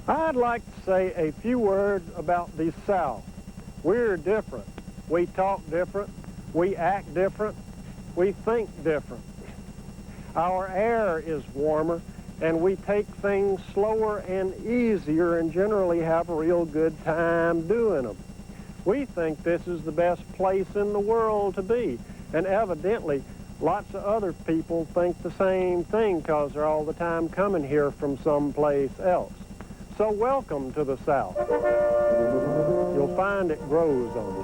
I'd like to say a few words about the South. We're different. We talk different. We act different. We think different. Our air is warmer, and we take things slower and easier and generally have a real good time doing them. We think this is the best place in the world to be, and evidently lots of other people think the same thing because they're all the time coming here from someplace else. So welcome to the South. You'll find it grows on you.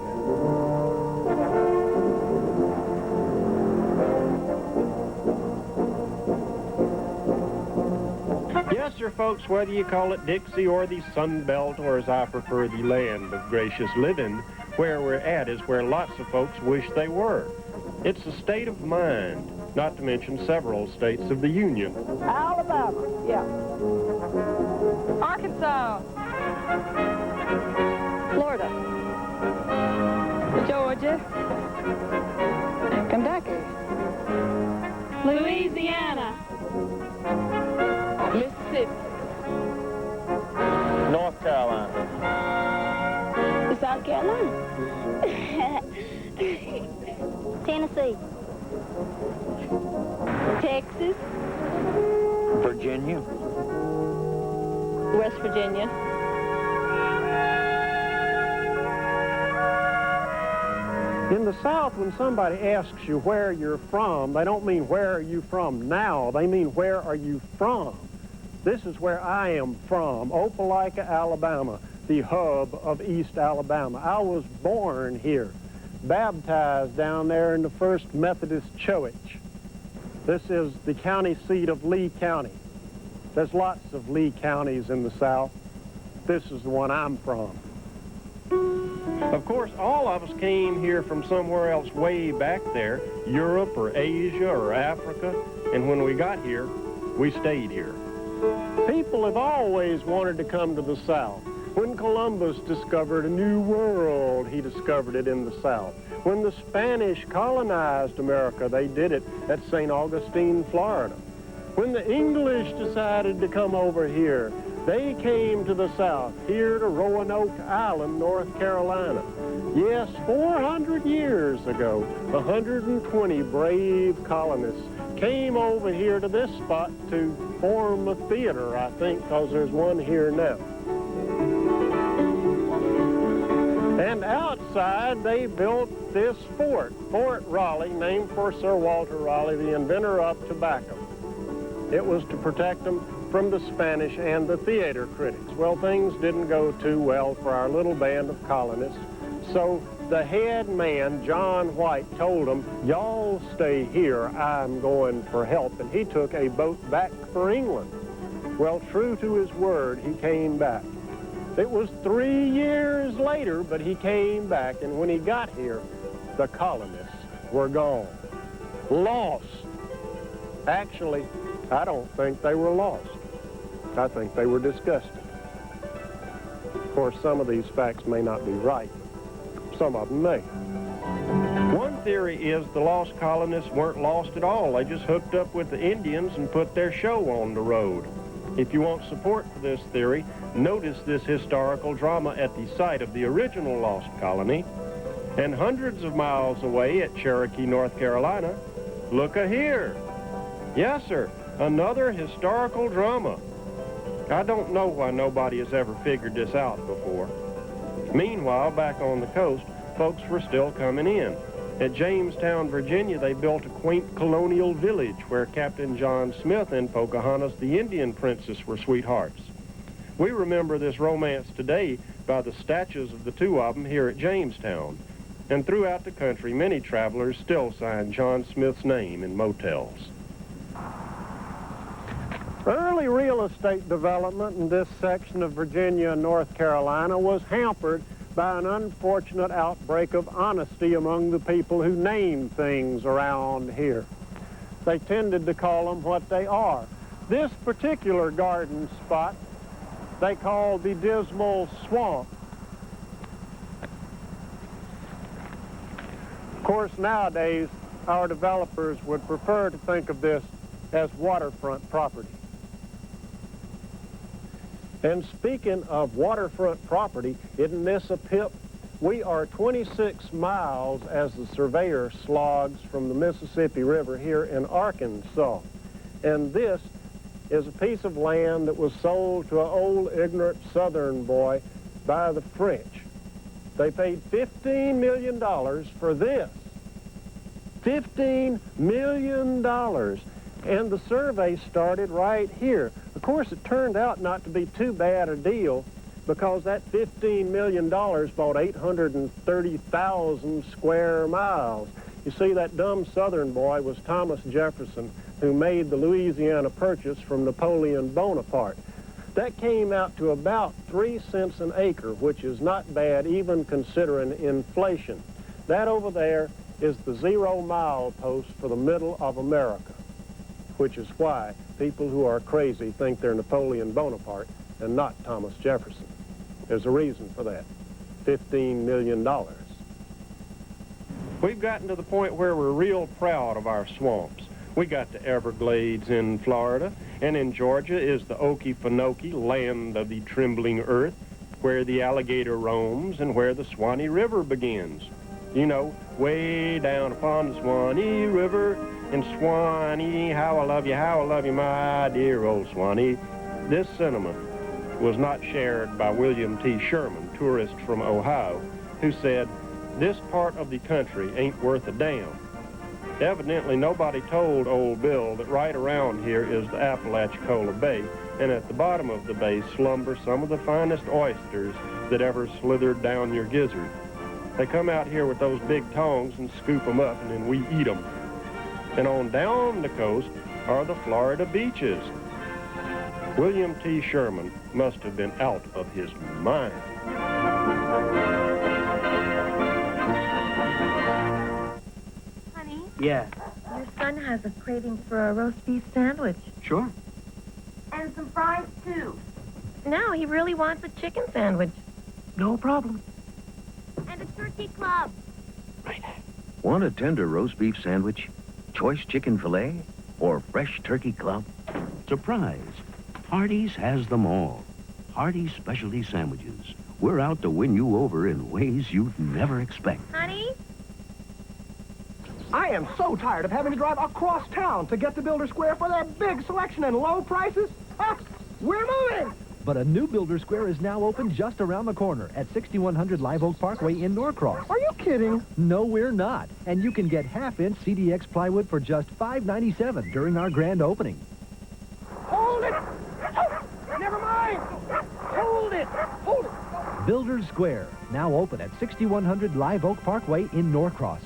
Yes, sir, folks, whether you call it Dixie or the Sun Belt, or as I prefer, the land of gracious living, where we're at is where lots of folks wish they were. It's a state of mind, not to mention several states of the Union. Alabama, yeah. Arkansas. Florida. Georgia. Kentucky. Louisiana. Mississippi. North Carolina. South Carolina. Tennessee. Texas. Virginia. West Virginia. In the South, when somebody asks you where you're from, they don't mean where are you from now, they mean where are you from. This is where I am from, Opelika, Alabama, the hub of East Alabama. I was born here, baptized down there in the First Methodist Church. This is the county seat of Lee County. There's lots of Lee counties in the South. This is the one I'm from. Of course, all of us came here from somewhere else way back there, Europe or Asia or Africa, and when we got here, we stayed here. People have always wanted to come to the South. When Columbus discovered a new world, he discovered it in the South. When the Spanish colonized America, they did it at St. Augustine, Florida. When the English decided to come over here, they came to the South, here to Roanoke Island, North Carolina. Yes, 400 years ago, 120 brave colonists came over here to this spot to form a theater, I think, because there's one here now. And outside, they built this fort, Fort Raleigh, named for Sir Walter Raleigh, the inventor of tobacco. It was to protect them from the Spanish and the theater critics. Well, things didn't go too well for our little band of colonists, so the head man, John White, told them, y'all stay here, I'm going for help, and he took a boat back for England. Well, true to his word, he came back. It was 3 years later, but he came back, and when he got here, the colonists were gone. Lost. Actually, I don't think they were lost. I think they were disgusted. Of course, some of these facts may not be right. Some of them may. One theory is the lost colonists weren't lost at all. They just hooked up with the Indians and put their show on the road. If you want support for this theory, notice this historical drama at the site of the original lost colony. And hundreds of miles away at Cherokee, North Carolina, look-a here. Yes, sir, another historical drama. I don't know why nobody has ever figured this out before. Meanwhile, back on the coast, folks were still coming in. At Jamestown, Virginia, they built a quaint colonial village where Captain John Smith and Pocahontas, the Indian princess, were sweethearts. We remember this romance today by the statues of the two of them here at Jamestown. And throughout the country, many travelers still sign John Smith's name in motels. Early real estate development in this section of Virginia and North Carolina was hampered by an unfortunate outbreak of honesty among the people who named things around here. They tended to call them what they are. This particular garden spot they called the Dismal Swamp. Of course, nowadays, our developers would prefer to think of this as waterfront property. And speaking of waterfront property, isn't this a pip? We are 26 miles as the surveyor slogs from the Mississippi River here in Arkansas. And this is a piece of land that was sold to an old ignorant Southern boy by the French. They paid $15 million for this. $15 million. And the survey started right here. Of course, it turned out not to be too bad a deal because that $15 million bought 830,000 square miles. You see, that dumb Southern boy was Thomas Jefferson, who made the Louisiana Purchase from Napoleon Bonaparte. That came out to about 3 cents an acre, which is not bad even considering inflation. That over there is the 0 mile post for the middle of America, which is why people who are crazy think they're Napoleon Bonaparte and not Thomas Jefferson. There's a reason for that. $15 million. We've gotten to the point where we're real proud of our swamps. We got the Everglades in Florida, and in Georgia is the Okefenokee, land of the trembling earth, where the alligator roams and where the Swanee River begins. You know, way down upon the Swanee River, in Swanee, how I love you, my dear old Swanee. This sentiment was not shared by William T. Sherman, tourist from Ohio, who said, "This part of the country ain't worth a damn." Evidently, nobody told old Bill that right around here is the Apalachicola Bay, and at the bottom of the bay slumber some of the finest oysters that ever slithered down your gizzard. They come out here with those big tongs and scoop them up, and then we eat them. And on down the coast are the Florida beaches. William T. Sherman must have been out of his mind. Honey, Yeah, your son has a craving for a roast beef sandwich. sure. And some fries, too. No, he really wants a chicken sandwich. No problem. And a turkey club. Want a tender roast beef sandwich, choice chicken filet, or fresh turkey club? Surprise! Hardee's has them all. Hardee's specialty sandwiches. We're out to win you over in ways you'd never expect. Honey? I am so tired of having to drive across town to get to Builder Square for their big selection and low prices. We're moving! But a new Builder Square is now open just around the corner at 6100 Live Oak Parkway in Norcross. Are you kidding? No, we're not. And you can get half-inch CDX plywood for just $5.97 during our grand opening. Hold it! Oh, never mind! Hold it! Hold it! Builder Square, now open at 6100 Live Oak Parkway in Norcross.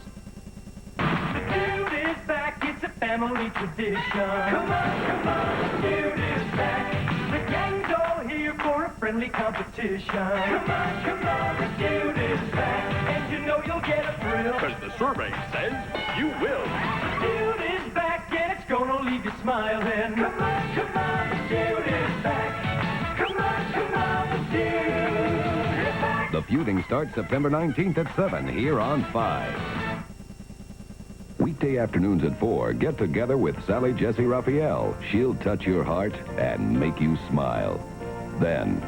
Feud is back, it's a family tradition. Come on, Feud is back. The gang's all here for a friendly competition. Come on, the Feud is back. And you know you'll get a thrill. Because the survey says you will. Feud is back, and it's gonna leave you smiling. Come on, the Feud is back. Come on, the Feud is back. The feuding starts September 19th at 7 here on 5. Weekday afternoons at 4, get together with Sally Jesse Raphael. She'll touch your heart and make you smile. Then,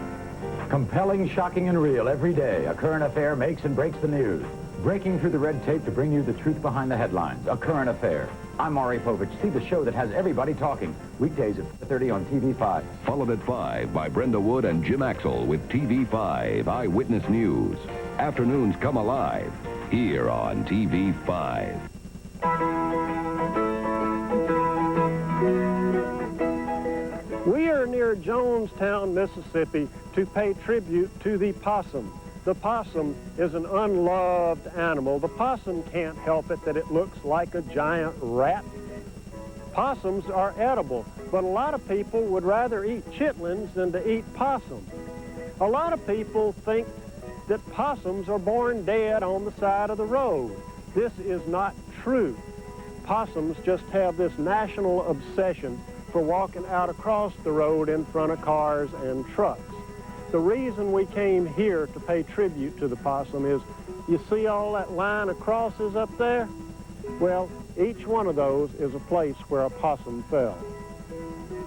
compelling, shocking, and real every day. A current affair makes and breaks the news. Breaking through the red tape to bring you the truth behind the headlines. A Current Affair. I'm Maury Povich. See the show that has everybody talking. Weekdays at 4:30 on TV5. followed at 5 by Brenda Wood and Jim Axel with TV5 Eyewitness News. Afternoons come alive here on TV5. We are near Jonestown, Mississippi, to pay tribute to the possum. The possum is an unloved animal. The possum can't help it that it looks like a giant rat. Possums are edible, but a lot of people would rather eat chitlins than to eat possum. A lot of people think that possums are born dead on the side of the road. This is not true. Possums just have this national obsession for walking out across the road in front of cars and trucks. The reason we came here to pay tribute to the possum is, you see all that line of crosses up there? Well, each one of those is a place where a possum fell.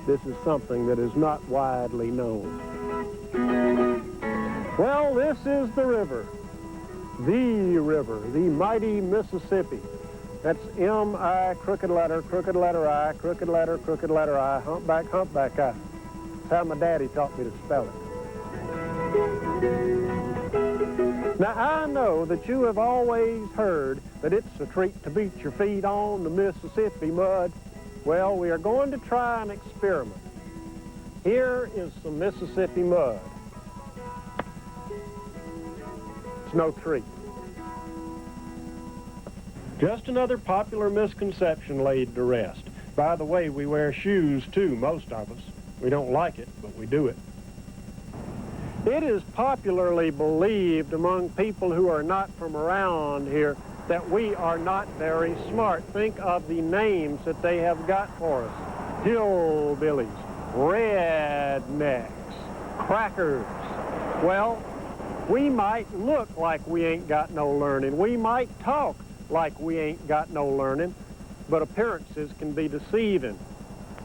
This is something that is not widely known. Well, this is the river, the mighty Mississippi. That's M-I, crooked letter I, crooked letter I, humpback I. That's how my daddy taught me to spell it. Now, I know that you have always heard that it's a treat to beat your feet on the Mississippi mud. Well, we are going to try an experiment. Here is some Mississippi mud. It's no treat. Just another popular misconception laid to rest. By the way, we wear shoes too, most of us. We don't like it, but we do it. It is popularly believed among people who are not from around here that we are not very smart. Think of the names that they have got for us. Hillbillies, rednecks, crackers. Well, we might look like we ain't got no learning. We might talk like we ain't got no learning, but appearances can be deceiving.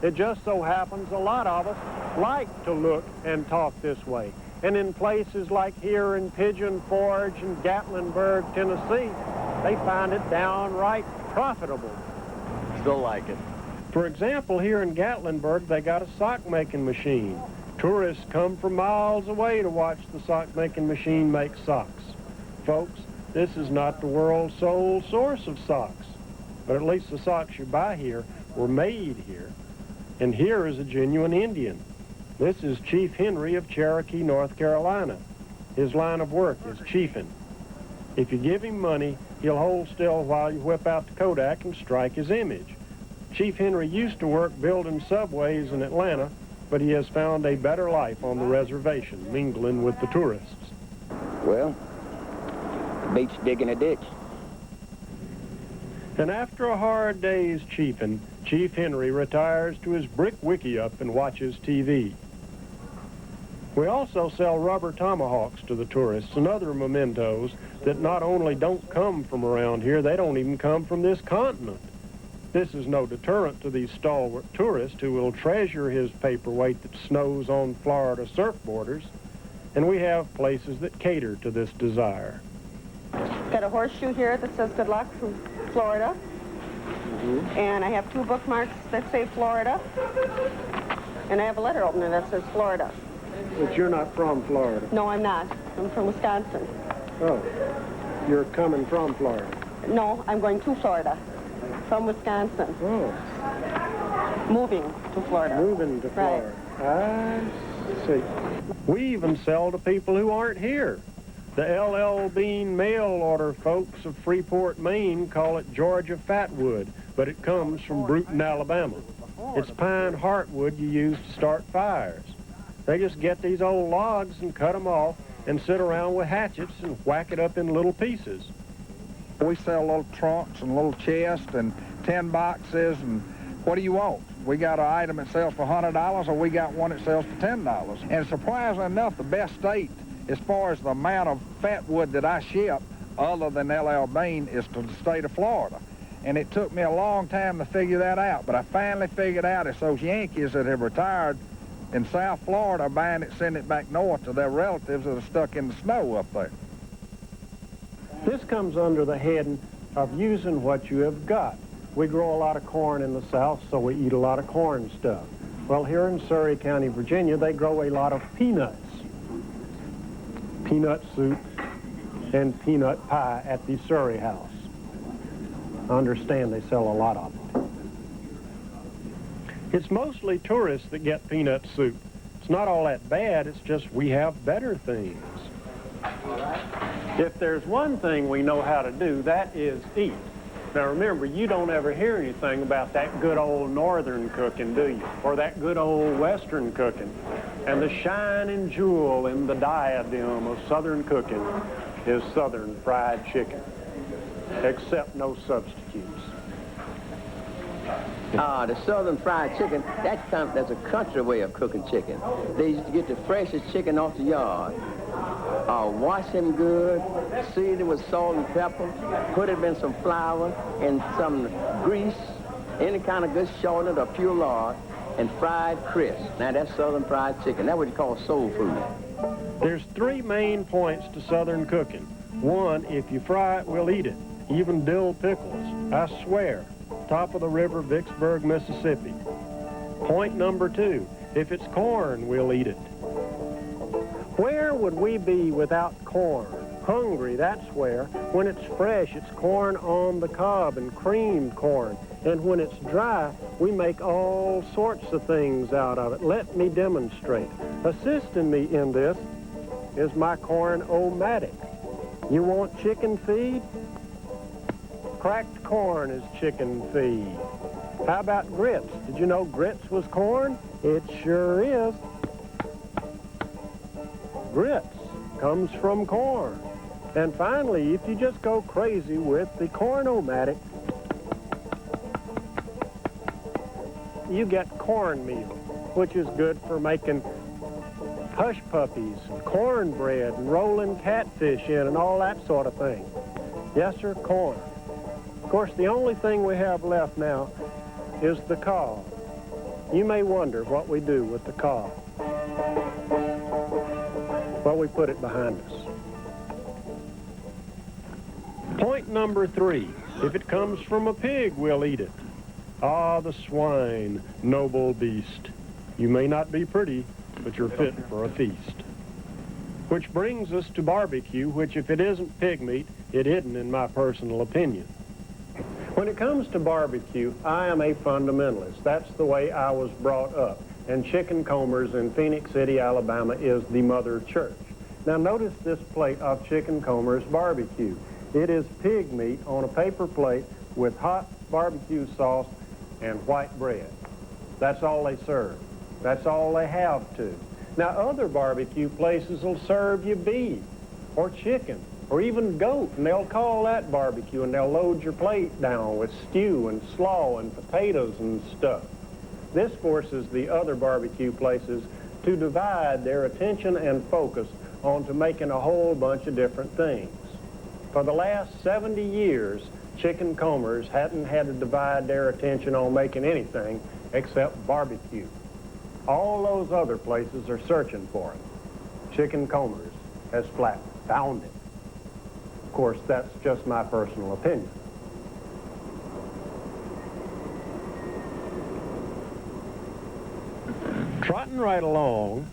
It just so happens a lot of us like to look and talk this way. And in places like here in Pigeon Forge and Gatlinburg, Tennessee, they find it downright profitable. Still like it. For example, here in Gatlinburg, they got a sock-making machine. Tourists come from miles away to watch the sock-making machine make socks. Folks, this is not the world's sole source of socks, but at least the socks you buy here were made here. And here is a genuine Indian. This is Chief Henry of Cherokee, North Carolina. His line of work is chiefing. If you give him money, he'll hold still while you whip out the Kodak and strike his image. Chief Henry used to work building subways in Atlanta, but he has found a better life on the reservation, mingling with the tourists. Well, beach digging a ditch. And after a hard day's chiefing, Chief Henry retires to his brick wickiup and watches TV. We also sell rubber tomahawks to the tourists and other mementos that not only don't come from around here, they don't even come from this continent. This is no deterrent to these stalwart tourists who will treasure his paperweight that snows on Florida surfboarders, and we have places that cater to this desire. Got a horseshoe here that says good luck from Florida. And I have 2 bookmarks that say Florida. And I have a letter opener that says Florida. But you're not from Florida. No, I'm not. I'm from Wisconsin. Oh, you're coming from Florida. No, I'm going to Florida. From Wisconsin. Oh. Moving to Florida. Moving to Florida. Right. I see. We even sell to people who aren't here. The L.L. Bean mail order folks of Freeport, Maine call it Georgia Fatwood, but it comes from Bruton, Alabama. It's pine heartwood you use to start fires. They just get these old logs and cut them off and sit around with hatchets and whack it up in little pieces. We sell little trunks and little chests and tin boxes, and what do you want? We got an item that sells for $100, or we got one that sells for $10. And surprisingly enough, the best state as far as the amount of fat wood that I ship, other than L.L. Bean, is to the state of Florida. And it took me a long time to figure that out, but I finally figured out it's those Yankees that have retired in South Florida buying it, sending it back north to their relatives that are stuck in the snow up there. This comes under the heading of using what you have got. We grow a lot of corn in the South, so we eat a lot of corn stuff. Well, here in Surry County, Virginia, they grow a lot of peanuts. Peanut soup and peanut pie at the Surry House. I understand they sell a lot of them. It's mostly tourists that get peanut soup. It's not all that bad, it's just we have better things. If there's one thing we know how to do, that is eat. Now remember, you don't ever hear anything about that good old northern cooking, do you? Or that good old western cooking. And the shining jewel in the diadem of southern cooking is southern fried chicken, except no substitutes. The southern fried chicken, that's a country way of cooking chicken. They used to get the freshest chicken off the yard. Wash him good, season it with salt and pepper, put it in some flour and some grease, any kind of good shortening or pure lard, and fried crisp. Now, that's Southern fried chicken. That's what you call soul food. There's 3 main points to Southern cooking. 1, if you fry it, we'll eat it. Even dill pickles. I swear. Top of the river, Vicksburg, Mississippi. Point number 2, if it's corn, we'll eat it. Where would we be without corn? Hungry, that's where. When it's fresh, it's corn on the cob and creamed corn. And when it's dry, we make all sorts of things out of it. Let me demonstrate. Assisting me in this is my corn-o-matic. You want chicken feed? Cracked corn is chicken feed. How about grits? Did you know grits was corn? It sure is. Grits comes from corn. And finally, if you just go crazy with the corn-o-matic, you get cornmeal, which is good for making hush puppies and cornbread and rolling catfish in and all that sort of thing. Yes, sir, corn. Of course, the only thing we have left now is the cob. You may wonder what we do with the cob. Well, we put it behind us. Point number 3, if it comes from a pig, we'll eat it. Ah, the swine, noble beast. You may not be pretty, but you're fit for a feast. Which brings us to barbecue, which if it isn't pig meat, it isn't in my personal opinion. When it comes to barbecue, I am a fundamentalist. That's the way I was brought up. And Chicken Comer's in Phoenix City, Alabama is the mother church. Now notice this plate of Chicken Comer's barbecue. It is pig meat on a paper plate with hot barbecue sauce and white bread. That's all they serve. That's all they have to. Now other barbecue places will serve you beef or chicken or even goat, and they'll call that barbecue, and they'll load your plate down with stew and slaw and potatoes and stuff. This forces the other barbecue places to divide their attention and focus onto making a whole bunch of different things. For the last 70 years, Chicken Comer's hadn't had to divide their attention on making anything except barbecue. All those other places are searching for it. Chicken Comer's has flat found it. Of course, that's just my personal opinion. Trotting right along,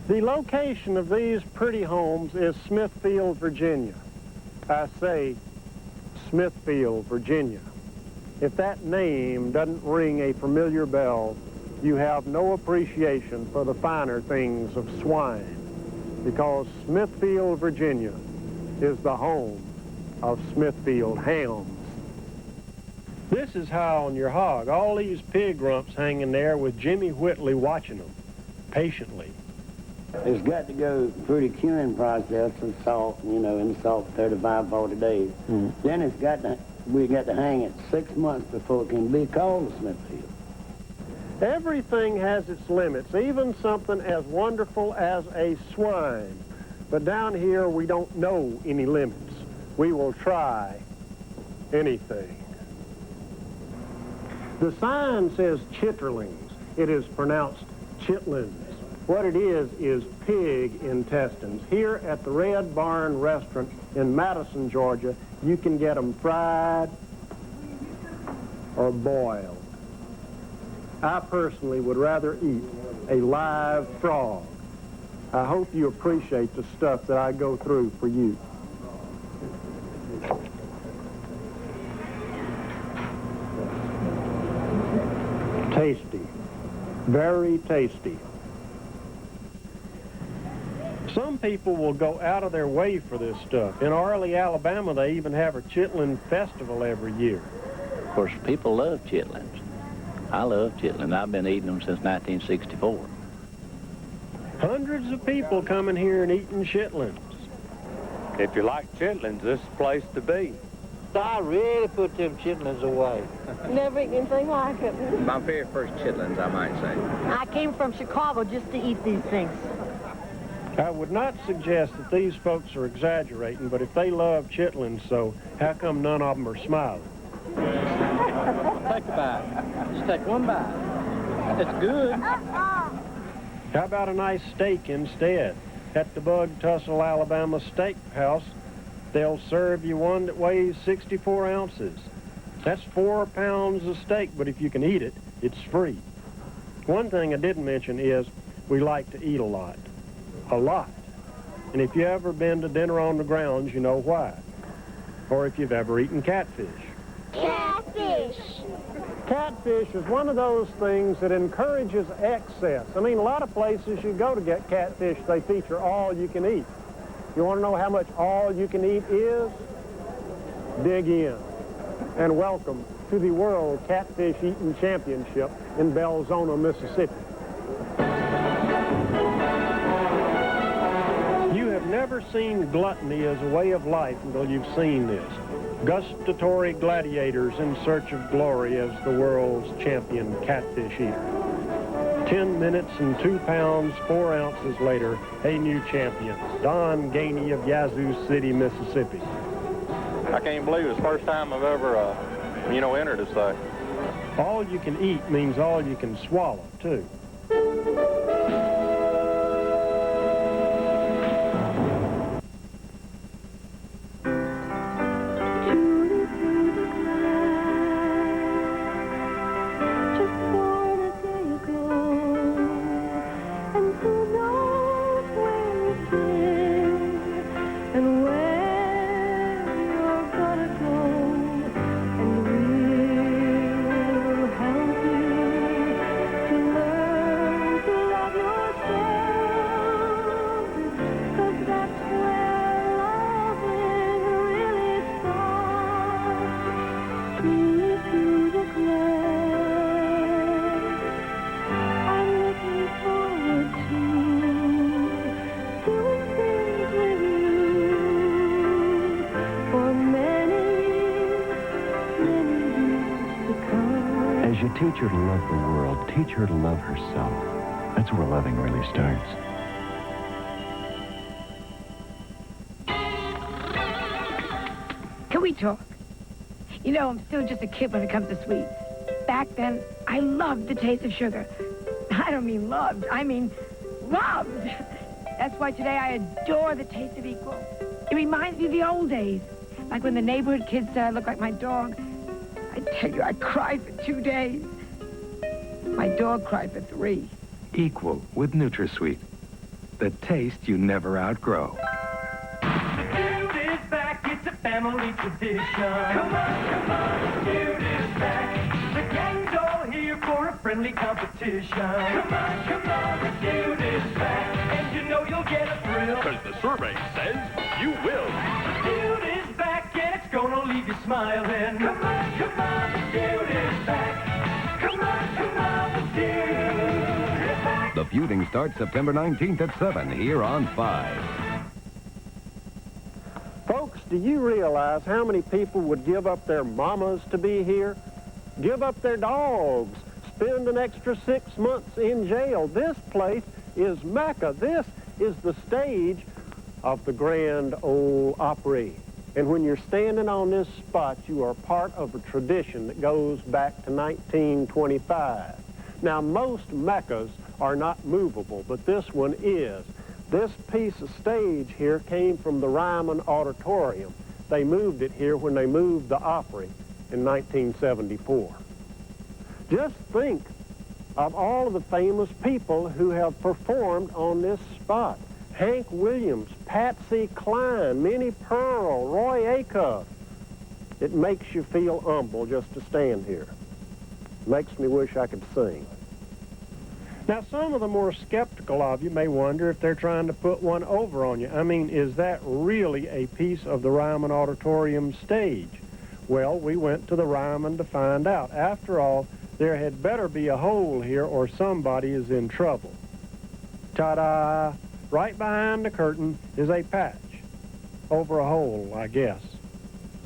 the location of these pretty homes is Smithfield, Virginia. I say Smithfield, Virginia. If that name doesn't ring a familiar bell, you have no appreciation for the finer things of swine, because Smithfield, Virginia is the home of Smithfield hams. This is how on your hog, all these pig rumps hanging there with Jimmy Whitley watching them patiently. It's got to go through the curing process of salt, you know, in the salt 35, 40 days. Then it's got to, we got to hang it 6 months before it can be called a Smithfield. Everything has its limits, even something as wonderful as a swine. But down here, we don't know any limits. We will try anything. The sign says chitterlings. It is pronounced chitlins. What it is pig intestines. Here at the Red Barn Restaurant in Madison, Georgia, you can get them fried or boiled. I personally would rather eat a live frog. I hope you appreciate the stuff that I go through for you. Tasty. Very tasty. Some people will go out of their way for this stuff. In Arley, Alabama, they even have a chitlin festival every year. Of course, people love chitlins. I love chitlins. I've been eating them since 1964. Hundreds of people coming here and eating chitlins. If you like chitlins, this is the place to be. I really put them chitlins away. Never eaten anything like it. My very first chitlins, I might say. I came from Chicago just to eat these things. I would not suggest that these folks are exaggerating, but if they love chitlins so, how come none of them are smiling? Take a bite. Just take one bite. It's good. How about a nice steak instead? At the Bug Tussle, Alabama Steakhouse, they'll serve you one that weighs 64 ounces. That's 4 pounds of steak, but if you can eat it, it's free. One thing I didn't mention is we like to eat a lot. A lot. And if you've ever been to dinner on the grounds, you know why. Or if you've ever eaten catfish. Catfish. Catfish is one of those things that encourages excess. I mean, a lot of places you go to get catfish, they feature all you can eat. You want to know how much all you can eat is? Dig in. And welcome to the World Catfish Eating Championship in Belzona, Mississippi. You have never seen gluttony as a way of life until you've seen this. Gustatory gladiators in search of glory as the world's champion catfish eater. 10 minutes and 2 pounds, 4 ounces later, a new champion, Don Gainey of Yazoo City, Mississippi. I can't believe it's the first time I've ever, entered a site. All you can eat means all you can swallow, too. Teach her to love the world. Teach her to love herself. That's where loving really starts. Can we talk? You know, I'm still just a kid when it comes to sweets. Back then, I loved the taste of sugar. I don't mean loved, I mean loved. That's why today I adore the taste of equal. It reminds me of the old days, like when the neighborhood kids said I looked like my dog. I tell you, I cried for 2 days. My dog cried for 3. Equal with NutraSweet. The taste you never outgrow. Feud is back, it's a family tradition. Come on, Feud is back. The gang's all here for a friendly competition. Come on, the Feud is back. And you know you'll get a thrill. Because the survey says you will. The Feud is back and it's gonna leave you smiling. Come on, the Feud is back. Come on, the Feud is back. The feuding starts September 19th at 7 here on 5. Folks, do you realize how many people would give up their mamas to be here? Give up their dogs, spend an extra 6 months in jail. This place is Mecca. This is the stage of the Grand Ole Opry. And when you're standing on this spot, you are part of a tradition that goes back to 1925. Now, most Meccas are not movable, but this one is. This piece of stage here came from the Ryman Auditorium. They moved it here when they moved the Opry in 1974. Just think of all of the famous people who have performed on this spot. Hank Williams, Patsy Cline, Minnie Pearl, Roy Acuff. It makes you feel humble just to stand here. Makes me wish I could sing. Now, some of the more skeptical of you may wonder if they're trying to put one over on you. I mean, is that really a piece of the Ryman Auditorium stage? Well, we went to the Ryman to find out. After all, there had better be a hole here or somebody is in trouble. Ta-da! Right behind the curtain is a patch. Over a hole, I guess.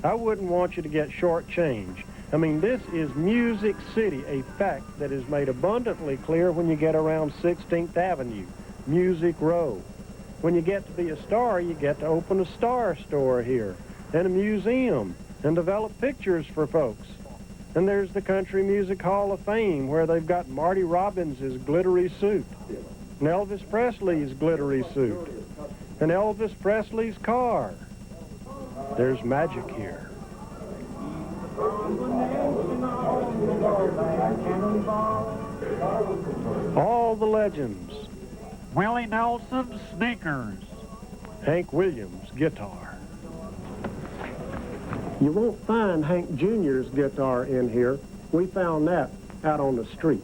I wouldn't want you to get shortchanged. I mean, this is Music City, a fact that is made abundantly clear when you get around 16th Avenue, Music Row. When you get to be a star, you get to open a star store here, and a museum, and develop pictures for folks. And there's the Country Music Hall of Fame, where they've got Marty Robbins' glittery suit, and Elvis Presley's glittery suit, and Elvis Presley's car. There's magic here. All the legends. Willie Nelson's sneakers. Hank Williams' guitar. You won't find Hank Jr.'s guitar in here. We found that out on the street.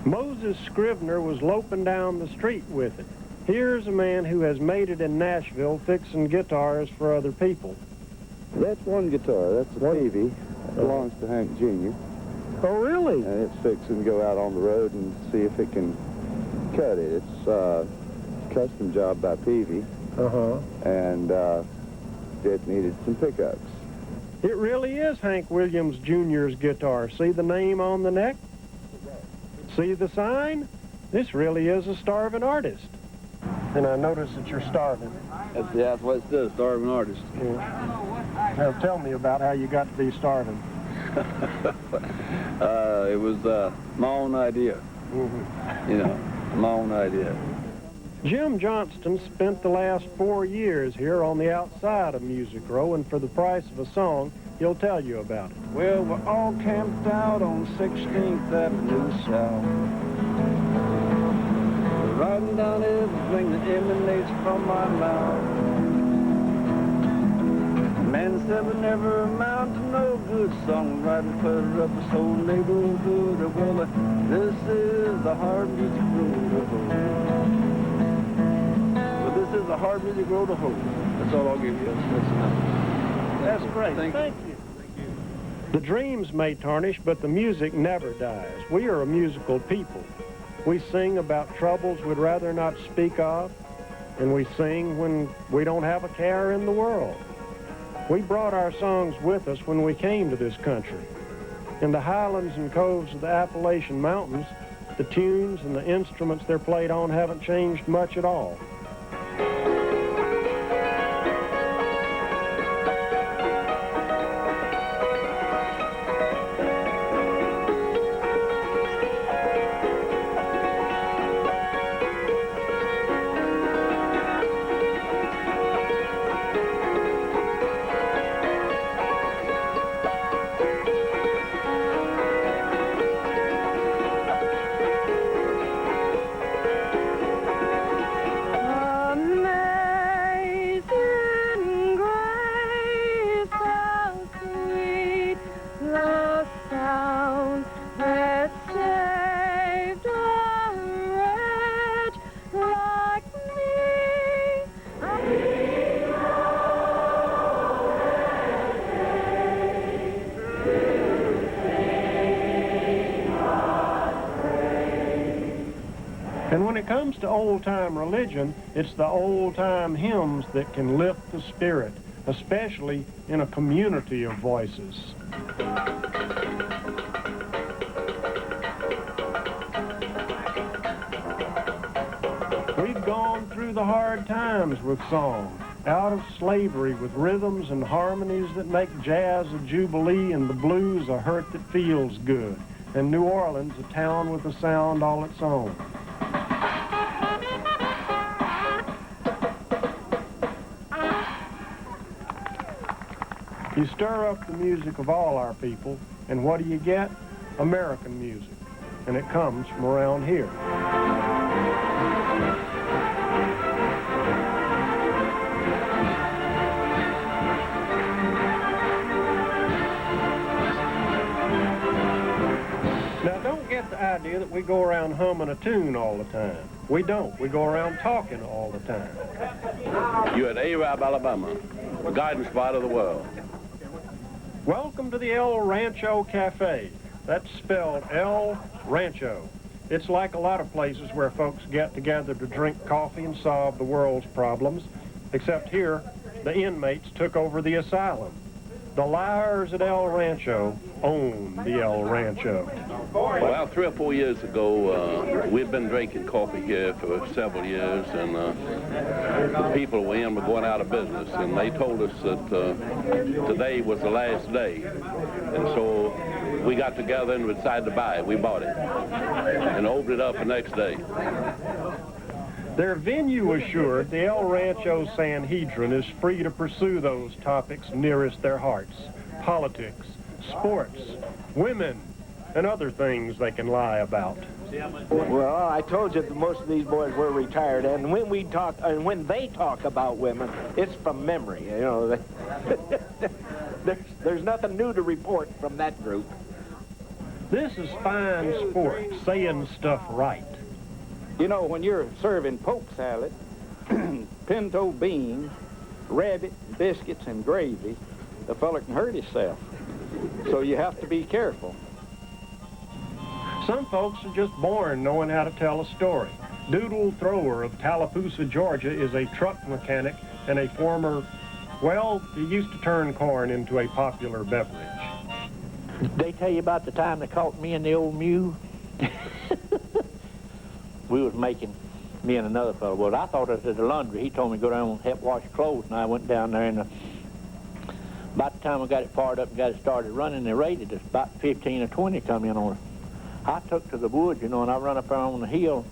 Moses Scrivener was loping down the street with it. Here's a man who has made it in Nashville fixing guitars for other people. That's one guitar. That's a Peavy. That belongs to Hank Jr. Oh, really? And it's fixing to go out on the road and see if it can cut it. It's a custom job by Peavy. Uh-huh. And it needed some pickups. It really is Hank Williams Jr.'s guitar. See the name on the neck? See the sign? This really is a starving artist. And I notice that you're starving. That's what it says, starving artist. Yeah. Now tell me about how you got to be starving. It was my own idea. Mm-hmm. You know, my own idea. Jim Johnston spent the last 4 years here on the outside of Music Row, and for the price of a song, he'll tell you about it. Well, we're all camped out on 16th Avenue South. We're riding down everything that emanates from my mouth. Man said we never amount to no good songwriting, put her up this whole neighborhood. Well, this is the hard music road to hoe. Well, this is the hard music road to hoe. That's all I'll give you. That's enough. That's great. Thank you. The dreams may tarnish, but the music never dies. We are a musical people. We sing about troubles we'd rather not speak of, and we sing when we don't have a care in the world. We brought our songs with us when we came to this country. In the highlands and coves of the Appalachian Mountains, the tunes and the instruments they're played on haven't changed much at all. And when it comes to old-time religion, it's the old-time hymns that can lift the spirit, especially in a community of voices. We've gone through the hard times with song, out of slavery with rhythms and harmonies that make jazz a jubilee and the blues a hurt that feels good, and New Orleans a town with a sound all its own. You stir up the music of all our people, and what do you get? American music. And it comes from around here. Now, don't get the idea that we go around humming a tune all the time. We don't. We go around talking all the time. You're at Arab, Alabama, the garden spot of the world. Welcome to the El Rancho Cafe. That's spelled El Rancho. It's like a lot of places where folks get together to drink coffee and solve the world's problems, except here, the inmates took over the asylum. The liars at El Rancho own the El Rancho. Well, 3 or 4 years ago, we'd been drinking coffee here for several years, and the people we in were going out of business, and they told us that today was the last day. And so we got together and decided to buy it. We bought it and opened it up the next day. Their venue assured, the El Rancho Sanhedrin is free to pursue those topics nearest their hearts: politics, sports, women, and other things they can lie about. Well, I told you that most of these boys were retired, and when we talk, and when they talk about women, it's from memory. You know, there's nothing new to report from that group. This is fine sport, saying stuff right. You know, when you're serving poke salad, pinto beans, rabbit, biscuits, and gravy, the fella can hurt himself. So you have to be careful. Some folks are just born knowing how to tell a story. Doodle Thrower of Tallapoosa, Georgia is a truck mechanic and a former, well, he used to turn corn into a popular beverage. Did they tell you about the time they caught me and the old mule? We was making, me and another fellow was. I thought it was at the laundry. He told me to go down and help wash clothes, and I went down there, and about the time I got it fired up and got it started running, they raided us. About 15 or 20 come in on us. I took to the woods, you know, and I run up there on the hill.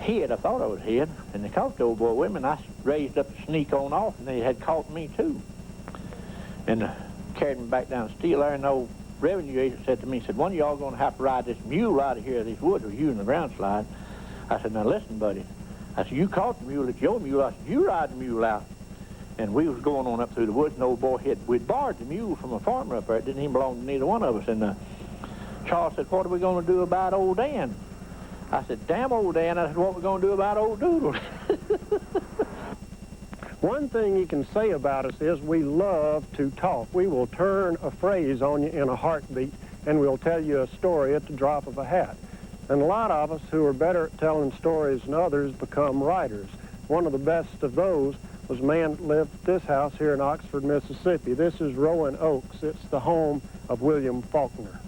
Hid, I thought I was hid, and they caught the old boy with me, and I raised up to sneak on off, and they had caught me too. And carried me back down the steel there, and the old revenue agent said to me, he said, one of y'all going to have to ride this mule out of here, these woods, or you in the ground slide. I said, now listen, buddy. I said, you caught the mule, it's your mule. I said, you ride the mule out. And we was going on up through the woods, and the old boy we'd borrowed the mule from a farmer up there. It didn't even belong to neither one of us. And Charles said, what are we going to do about old Dan? I said, damn old Dan. I said, what are we going to do about old Doodle? One thing you can say about us is we love to talk. We will turn a phrase on you in a heartbeat, and we'll tell you a story at the drop of a hat. And a lot of us who are better at telling stories than others become writers. One of the best of those was a man that lived at this house here in Oxford, Mississippi. This is Rowan Oaks. It's the home of William Faulkner.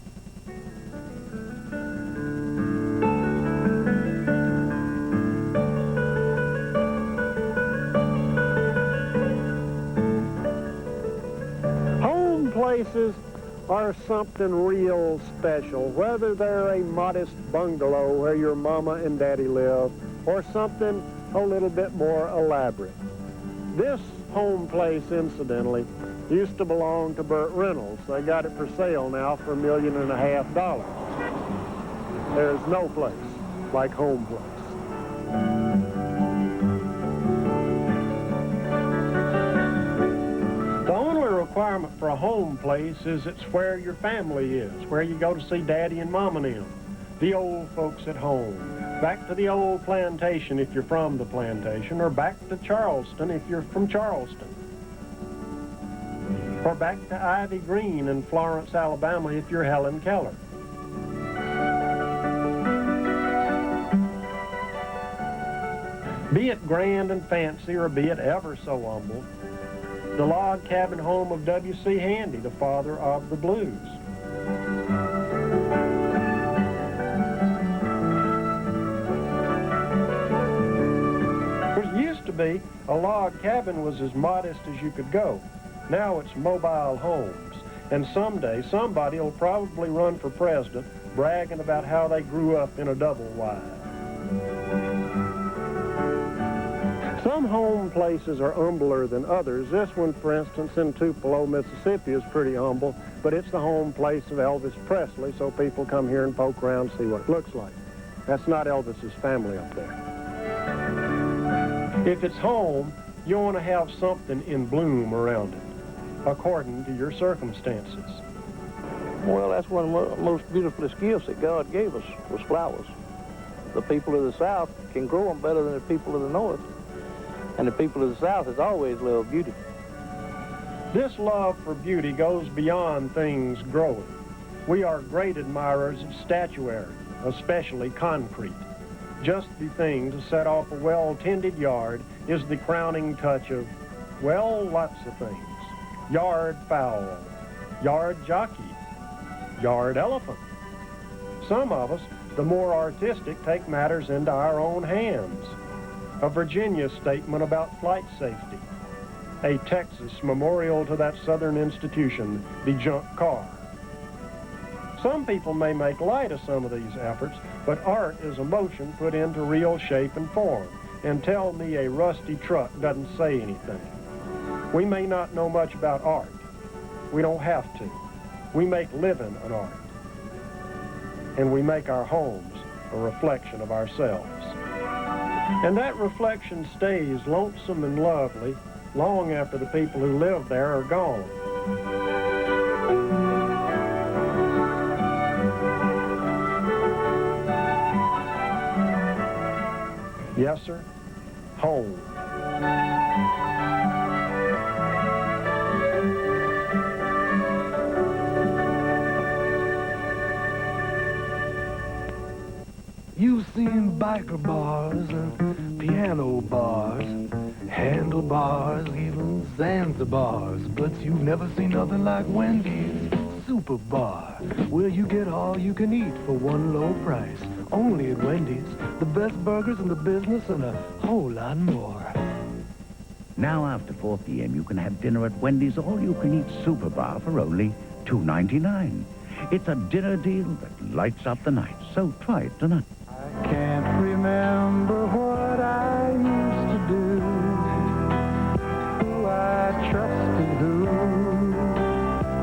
Home places are something real special, whether they're a modest bungalow where your mama and daddy live, or something a little bit more elaborate. This home place, incidentally, used to belong to Burt Reynolds. They got it for sale now for $1.5 million. There's no place like home place. The only requirement for a home place is it's where your family is, where you go to see Daddy and Mom and them, the old folks at home. Back to the old plantation if you're from the plantation, or back to Charleston if you're from Charleston. Or back to Ivy Green in Florence, Alabama if you're Helen Keller. Be it grand and fancy, or be it ever so humble, the log cabin home of W.C. Handy, the father of the blues. What used to be a log cabin was as modest as you could go. Now it's mobile homes. And someday somebody will probably run for president bragging about how they grew up in a double wide. Some home places are humbler than others. This one, for instance, in Tupelo, Mississippi, is pretty humble, but it's the home place of Elvis Presley, so people come here and poke around and see what it looks like. That's not Elvis's family up there. If it's home, you want to have something in bloom around it, according to your circumstances. Well, that's one of the most beautiful gifts that God gave us, was flowers. The people of the South can grow them better than the people of the North. And the people of the South has always loved beauty. This love for beauty goes beyond things growing. We are great admirers of statuary, especially concrete. Just the thing to set off a well-tended yard is the crowning touch of, well, lots of things. Yard fowl, yard jockey, yard elephant, Some of us, the more artistic, take matters into our own hands. A Virginia statement about flight safety. A Texas memorial to that Southern institution, the junk car. Some people may make light of some of these efforts, but art is emotion put into real shape and form. And tell me a rusty truck doesn't say anything. We may not know much about art. We don't have to. We make living an art. And we make our homes a reflection of ourselves. And that reflection stays lonesome and lovely long after the people who live there are gone. Yes, sir. Home. You've seen biker bars and piano bars, handlebars, even Zanzibars, but you've never seen nothing like Wendy's Super Bar, where you get all you can eat for one low price. Only at Wendy's, the best burgers in the business and a whole lot more. Now after 4 p.m. you can have dinner at Wendy's all-you-can-eat Super Bar for only $2.99. It's a dinner deal that lights up the night, so try it tonight. Can't remember what I used to do, who I trusted, who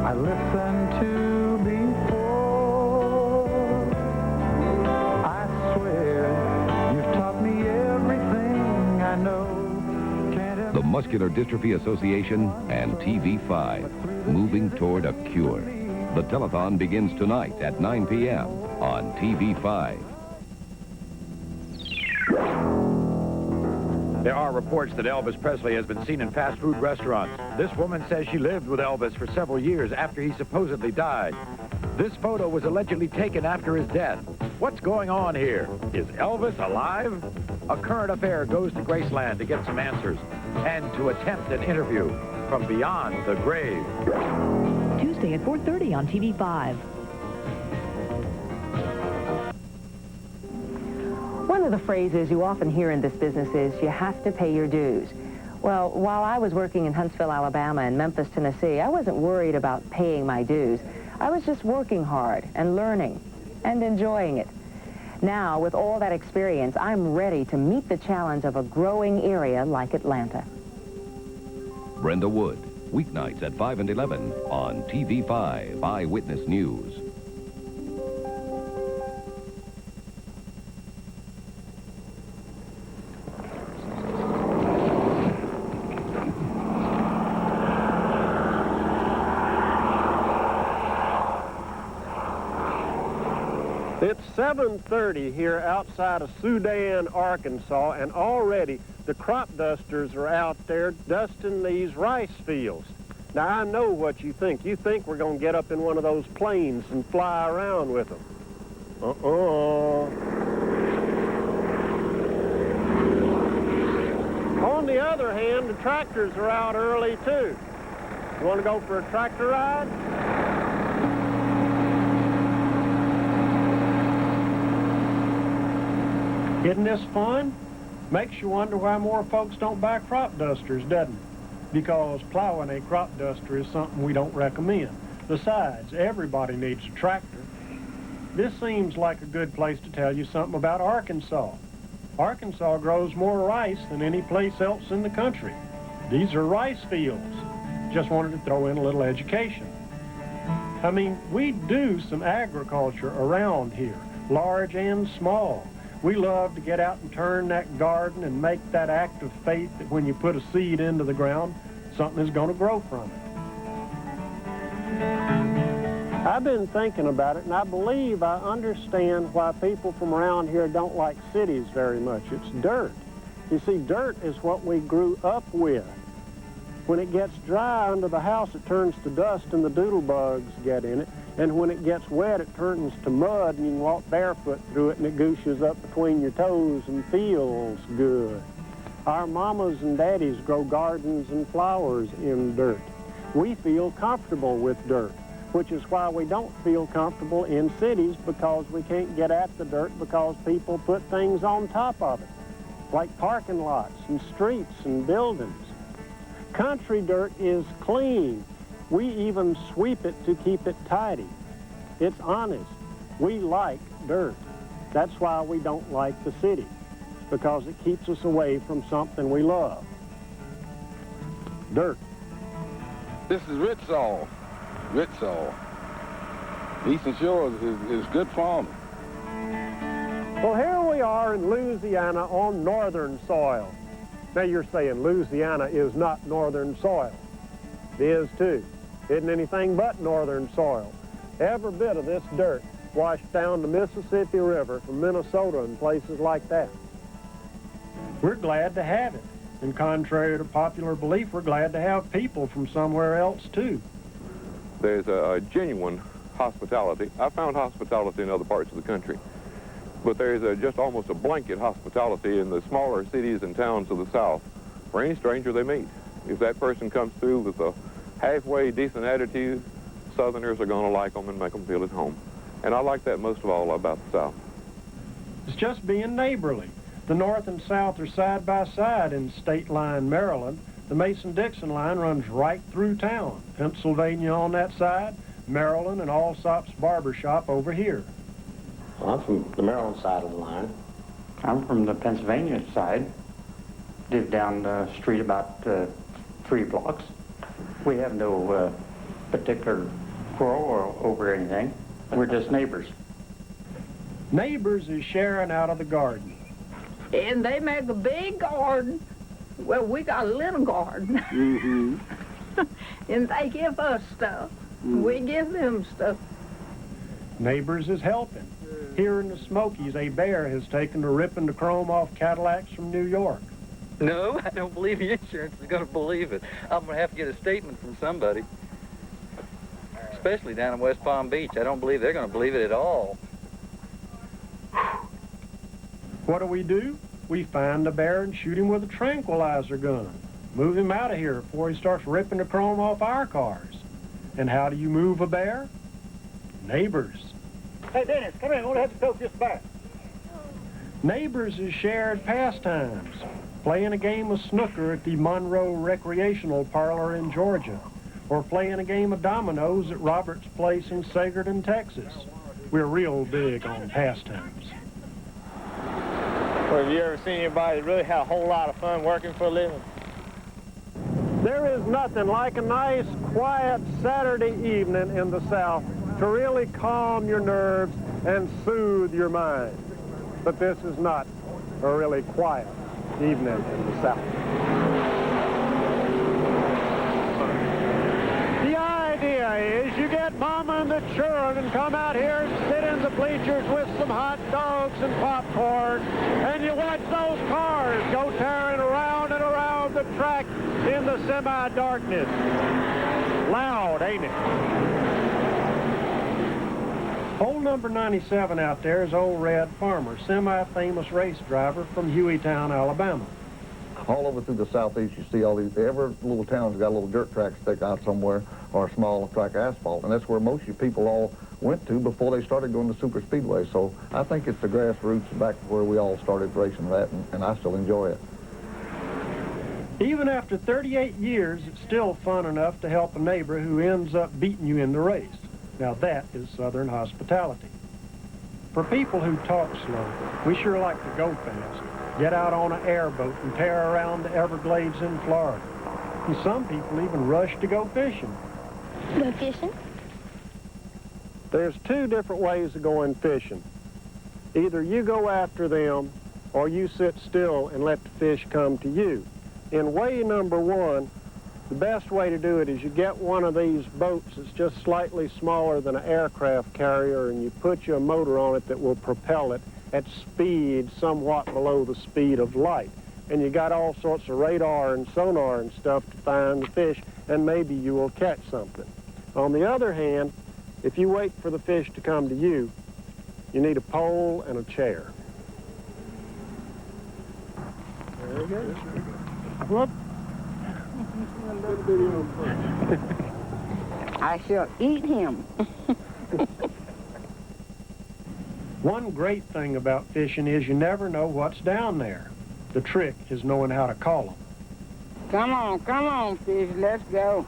I listened to before. I swear you've taught me everything I know. The Muscular Dystrophy Association and TV5, moving toward a cure. The telethon begins tonight at 9 p.m. on TV5. There are reports that Elvis Presley has been seen in fast food restaurants. This woman says she lived with Elvis for several years after he supposedly died. This photo was allegedly taken after his death. What's going on here? Is Elvis alive? A Current Affair goes to Graceland to get some answers and to attempt an interview from beyond the grave. Tuesday at 4:30 on TV5. One of the phrases you often hear in this business is, you have to pay your dues. Well, while I was working in Huntsville, Alabama and Memphis, Tennessee, I wasn't worried about paying my dues. I was just working hard and learning and enjoying it. Now, with all that experience, I'm ready to meet the challenge of a growing area like Atlanta. Brenda Wood, weeknights at 5 and 11 on TV5 Eyewitness News. It's 7:30 here outside of Sudan, Arkansas, and already the crop dusters are out there dusting these rice fields. Now, I know what you think. You think we're going to get up in one of those planes and fly around with them. On the other hand, the tractors are out early, too. You want to go for a tractor ride? Isn't this fun? Makes you wonder why more folks don't buy crop dusters, doesn't it? Because plowing a crop duster is something we don't recommend. Besides, everybody needs a tractor. This seems like a good place to tell you something about Arkansas. Arkansas grows more rice than any place else in the country. These are rice fields. Just wanted to throw in a little education. I mean, we do some agriculture around here, large and small. We love to get out and turn that garden and make that act of faith that when you put a seed into the ground, something is going to grow from it. I've been thinking about it, and I believe I understand why people from around here don't like cities very much. It's dirt. You see, dirt is what we grew up with. When it gets dry under the house, it turns to dust and the doodle bugs get in it. And when it gets wet, it turns to mud and you can walk barefoot through it and it gooshes up between your toes and feels good. Our mamas and daddies grow gardens and flowers in dirt. We feel comfortable with dirt. which is why we don't feel comfortable in cities, because we can't get at the dirt because people put things on top of it, like parking lots and streets and buildings. Country dirt is clean. We even sweep it to keep it tidy. It's honest. We like dirt. That's why we don't like the city, because it keeps us away from something we love. Dirt. This is rich soil. Rich soil. Eastern Shore is good farming. Well, here we are in Louisiana on northern soil. Now you're saying Louisiana is not northern soil. It is too. Isn't anything but northern soil. Every bit of this dirt washed down the Mississippi River from Minnesota and places like that. We're glad to have it. And contrary to popular belief, we're glad to have people from somewhere else too. There's a genuine hospitality. I found hospitality in other parts of the country, but there's just almost a blanket hospitality in the smaller cities and towns of the South for any stranger they meet. If that person comes through with a halfway decent attitude, Southerners are going to like them and make them feel at home. And I like that most of all about the South. It's just being neighborly. The North and South are side by side in State Line, Maryland. The Mason-Dixon line runs right through town. Pennsylvania on that side, Maryland and Allsop's barbershop over here. Well, I'm from the Maryland side of the line. I'm from the Pennsylvania side. Live down the street about 3 blocks. We have no particular quarrel over anything. We're just neighbors. Neighbors is sharing out of the garden. And they make a big garden. Well, we got a little garden. Mm-hmm. And they give us stuff. We give them stuff. Neighbors is helping. Here in the Smokies, a bear has taken to ripping the chrome off Cadillacs from New York. No, I don't believe the insurance is going to believe it. I'm going to have to get a statement from somebody. Especially down in West Palm Beach. I don't believe they're going to believe it at all. What do? We find the bear and shoot him with a tranquilizer gun. Move him out of here before he starts ripping the chrome off our cars. And how do you move a bear? Neighbors. Hey, Dennis, come here. I want to have to coach this back. Neighbors is shared pastimes. Playing a game of snooker at the Monroe Recreational Parlor in Georgia. Or playing a game of dominoes at Robert's Place in Sagerton, Texas. We're real big on pastimes. Well, have you ever seen anybody that really had a whole lot of fun working for a living? There is nothing like a nice, quiet Saturday evening in the South to really calm your nerves and soothe your mind. But this is not a really quiet evening in the South. The idea is you get Mama and the children and come out here and sit in the bleachers with some hot dogs and popcorn, and you watch those cars go tearing around and around the track in the semi-darkness. Loud, ain't it? Hole number 97 out there is old Red Farmer, semi-famous race driver from Hueytown, Alabama. All over through the southeast, you see all these, every little town's got a little dirt track stick out somewhere, or a small track of asphalt, and that's where most of you people all went to before they started going to super speedway. So I think it's the grassroots back where we all started racing that, and I still enjoy it. Even after 38 years, it's still fun enough to help a neighbor who ends up beating you in the race. Now that is Southern hospitality. For people who talk slow, we sure like to go fast. Get out on an airboat and tear around the Everglades in Florida. And some people even rush to go fishing. Go fishing? There's 2 different ways of going fishing. Either you go after them, or you sit still and let the fish come to you. In way number 1, the best way to do it is you get one of these boats that's just slightly smaller than an aircraft carrier, and you put your motor on it that will propel it at speed somewhat below the speed of light. And you got all sorts of radar and sonar and stuff to find the fish, and maybe you will catch something. On the other hand, if you wait for the fish to come to you, you need a pole and a chair. Very good. Whoop. I shall eat him. One great thing about fishing is you never know what's down there. The trick is knowing how to call them. Come on, fish, let's go.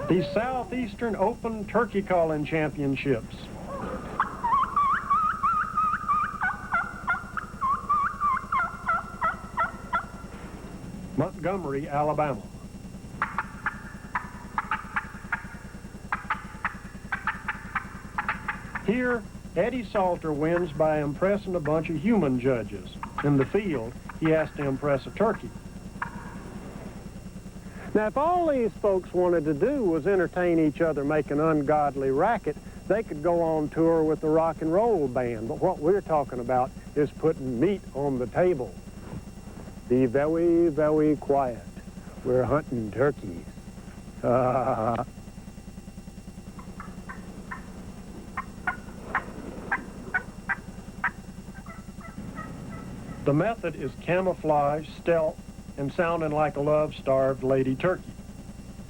The Southeastern Open Turkey Calling Championships. Montgomery, Alabama. Here, Eddie Salter wins by impressing a bunch of human judges. In the field, he has to impress a turkey. Now, if all these folks wanted to do was entertain each other, make an ungodly racket, they could go on tour with the rock and roll band. But what we're talking about is putting meat on the table. Be very, very quiet. We're hunting turkeys. The method is camouflage, stealth, and sounding like a love-starved lady turkey.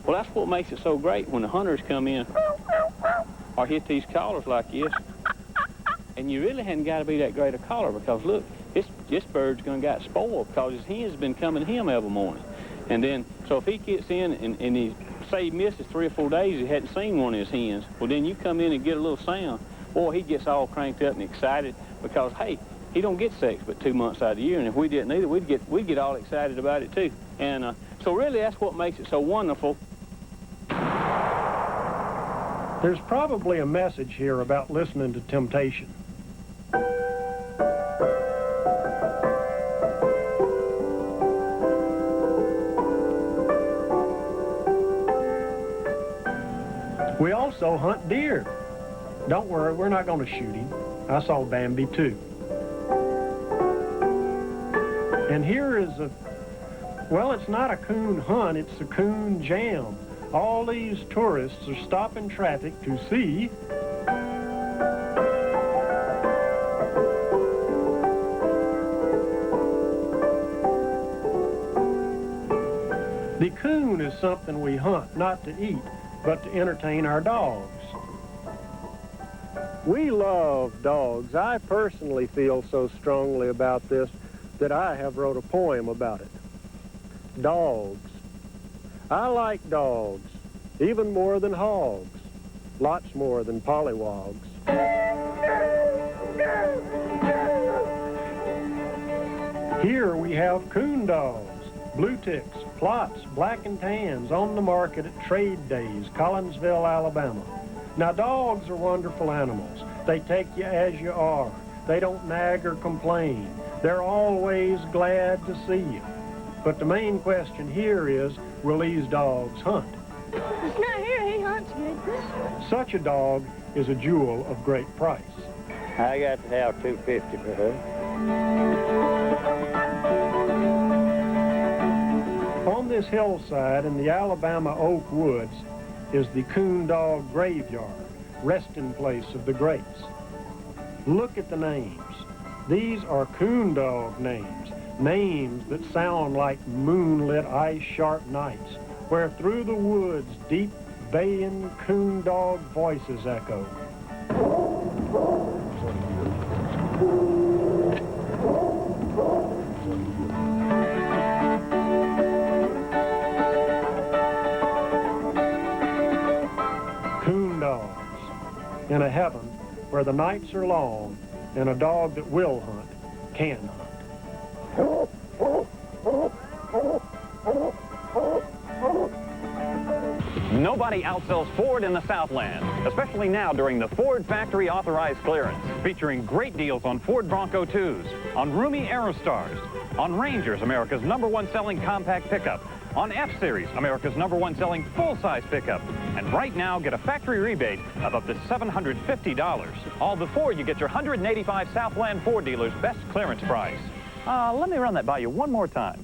Well, that's what makes it so great when the hunters come in or hit these callers like this. And you really hadn't got to be that great a caller because, look, this bird's going to get spoiled because his hen's been coming to him every morning. And then, so if he gets in and he, say he misses 3 or 4 days, he hadn't seen one of his hens, well, then you come in and get a little sound. Boy, he gets all cranked up and excited because, hey, he don't get sex but 2 months out of the year, and if we didn't either, we'd get all excited about it too. And so really, that's what makes it so wonderful. There's probably a message here about listening to temptation. We also hunt deer. Don't worry, we're not going to shoot him. I saw Bambi too. And here is well, it's not a coon hunt, it's a coon jam. All these tourists are stopping traffic to see the coon is something we hunt, not to eat, but to entertain our dogs. We love dogs. I personally feel so strongly about this that I have wrote a poem about it. Dogs. I like dogs, even more than hogs, lots more than pollywogs. Here we have coon dogs, blue ticks, plots, black and tans on the market at trade days, Collinsville, Alabama. Now, dogs are wonderful animals. They take you as you are. They don't nag or complain. They're always glad to see you. But the main question here is, will these dogs hunt? He's not here, he hunts good. Such a dog is a jewel of great price. I got to have $250 for her. On this hillside in the Alabama oak woods is the coon dog graveyard, resting place of the greats. Look at the names. These are coon dog names, names that sound like moonlit ice-sharp nights, where through the woods deep baying coon dog voices echo. Coon dogs in a heaven where the nights are long and a dog that will hunt can hunt. Nobody outsells Ford in the Southland, especially now during the Ford Factory Authorized Clearance, featuring great deals on Ford Bronco 2s, on roomy Aerostars, on Rangers, America's #1 selling compact pickup, on F-Series, America's #1 selling full-size pickup. And right now, get a factory rebate of up to $750. All before you get your 185 Southland Ford dealers' best clearance price. Let me run that by you one more time.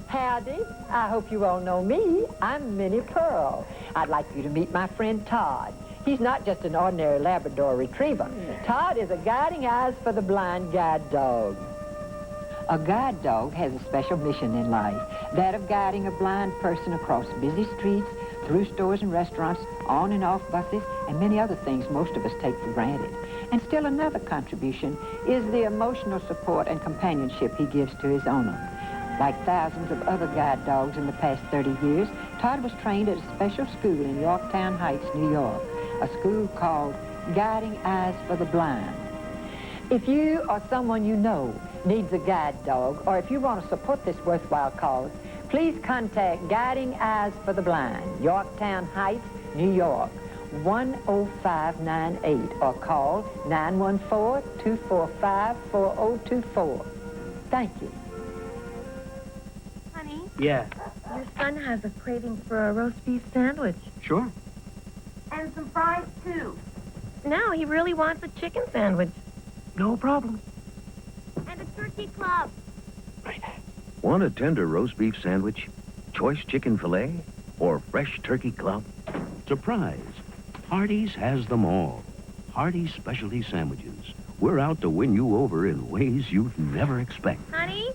Howdy. I hope you all know me. I'm Minnie Pearl. I'd like you to meet my friend Todd. He's not just an ordinary Labrador retriever. Todd is a Guiding Eyes for the Blind guide dog. A guide dog has a special mission in life, that of guiding a blind person across busy streets, through stores and restaurants, on and off buses, and many other things most of us take for granted. And still another contribution is the emotional support and companionship he gives to his owner. Like thousands of other guide dogs in the past 30 years, Todd was trained at a special school in Yorktown Heights, New York, a school called Guiding Eyes for the Blind. If you or someone you know needs a guide dog, or if you want to support this worthwhile cause, please contact Guiding Eyes for the Blind, Yorktown Heights, New York, 10598, or call 914-245-4024. Thank you. Honey, Yeah, your son has a craving for a roast beef sandwich. sure. And some fries, too. No, he really wants a chicken sandwich. No problem. And a turkey club. Want a tender roast beef sandwich, choice chicken filet, or fresh turkey club? Surprise! Hardee's has them all. Hardee's specialty sandwiches. We're out to win you over in ways you'd never expect. Honey?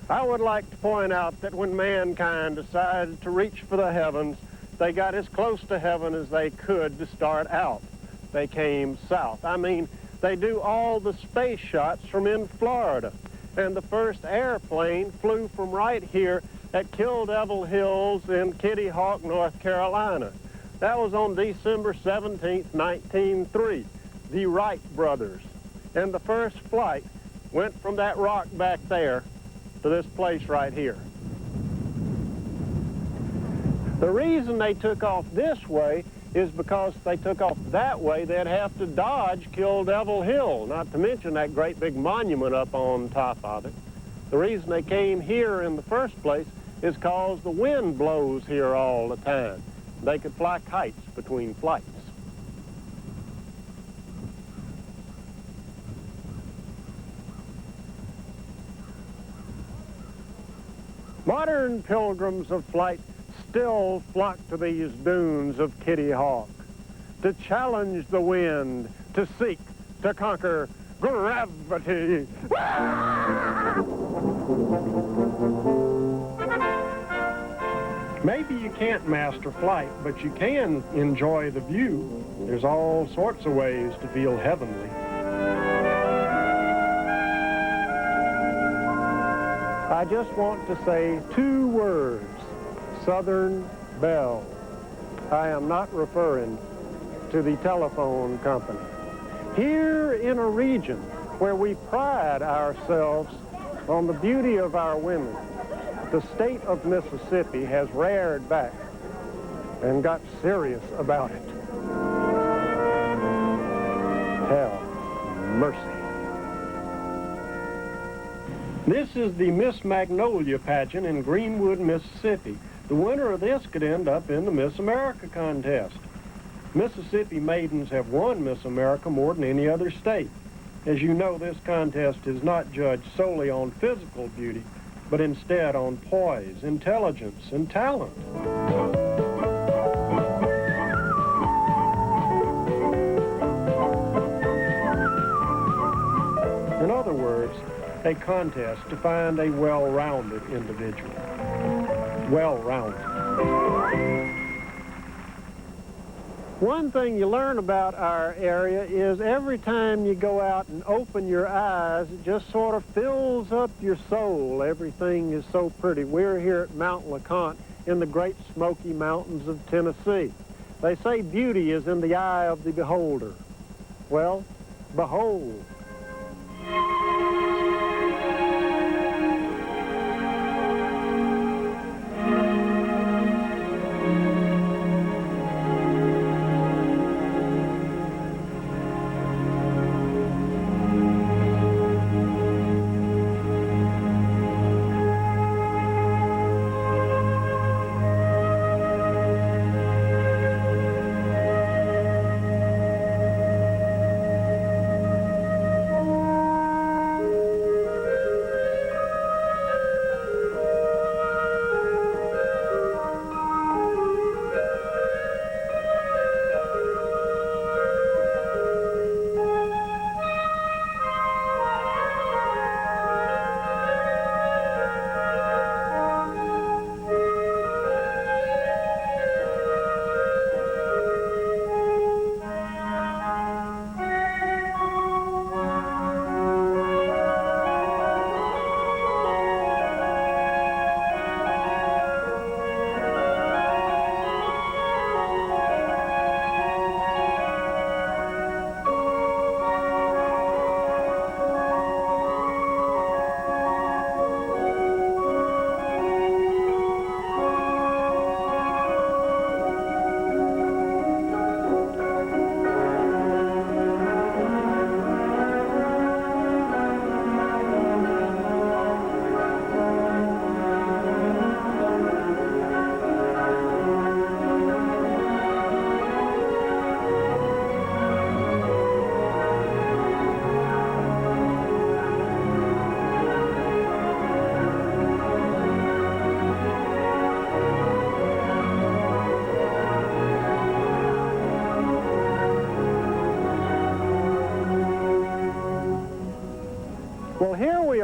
I would like to point out that when mankind decided to reach for the heavens, they got as close to heaven as they could to start out. They came south. I mean, they do all the space shots from in Florida. And the first airplane flew from right here at Kill Devil Hills in Kitty Hawk, North Carolina. That was on December 17th, 1903. The Wright brothers. And the first flight went from that rock back there to this place right here. The reason they took off this way is because if they took off that way, they'd have to dodge Kill Devil Hill, not to mention that great big monument up on top of it. The reason they came here in the first place is because the wind blows here all the time. They could fly kites between flights. Modern pilgrims of flight still flock to these dunes of Kitty Hawk to challenge the wind, to seek to conquer gravity. Maybe you can't master flight, but you can enjoy the view. There's all sorts of ways to feel heavenly. I just want to say 2 words, Southern Belle. I am not referring to the telephone company. Here in a region where we pride ourselves on the beauty of our women, the state of Mississippi has reared back and got serious about it. Hell, mercy. This is the Miss Magnolia pageant in Greenwood, Mississippi. The winner of this could end up in the Miss America contest. Mississippi maidens have won Miss America more than any other state. As you know, this contest is not judged solely on physical beauty, but instead on poise, intelligence, and talent. In other words, a contest to find a well-rounded individual. Well-rounded. One thing you learn about our area is every time you go out and open your eyes, it just sort of fills up your soul. Everything is so pretty. We're here at Mount LeConte in the Great Smoky Mountains of Tennessee. They say beauty is in the eye of the beholder. Well, behold.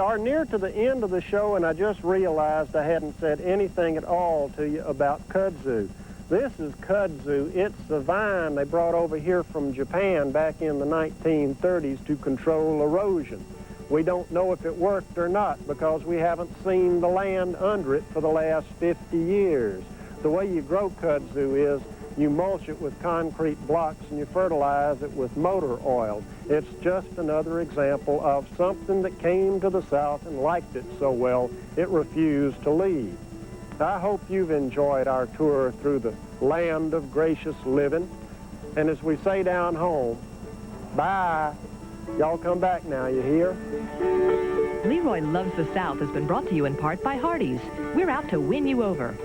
are near to the end of the show, and I just realized I hadn't said anything at all to you about kudzu. This is kudzu. It's a vine they brought over here from Japan back in the 1930s to control erosion. We don't know if it worked or not because we haven't seen the land under it for the last 50 years. The way you grow kudzu is you mulch it with concrete blocks and you fertilize it with motor oil. It's just another example of something that came to the South and liked it so well it refused to leave. I hope you've enjoyed our tour through the land of gracious living. And as we say down home, bye. Y'all come back now, you hear? Leroy Loves the South has been brought to you in part by Hardee's. We're out to win you over.